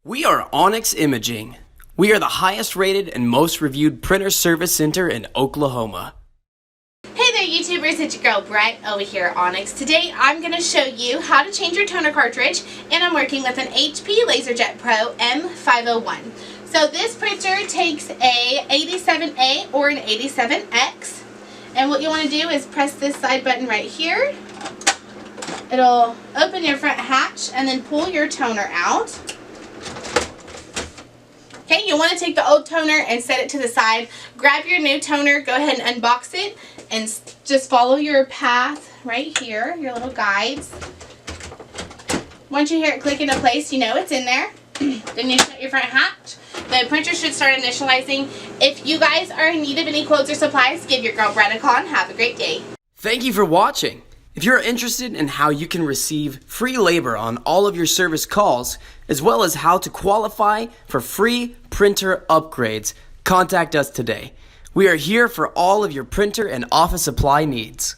We are Onyx Imaging. We are the highest rated and most reviewed printer service center in Oklahoma. Hey there YouTubers, it's your girl Brett over here at Onyx. Today I'm going to show you how to change your toner cartridge, and I'm working with an HP Laserjet Pro M501. So this printer takes a 87A or an 87X, and what you want to do is press this side button right here. It'll open your front hatch and then pull your toner out. Okay, you want to take the old toner and set it to the side. Grab your new toner, go ahead and unbox it, and just follow your path right here, your little guides. Once you hear it click into place, you know it's in there. Then you shut your front hatch. The printer should start initializing. If you guys are in need of any quotes or supplies, give your girl Brett a call and have a great day. Thank you for watching. If you're interested in how you can receive free labor on all of your service calls, as well as how to qualify for free printer upgrades, contact us today. We are here for all of your printer and office supply needs.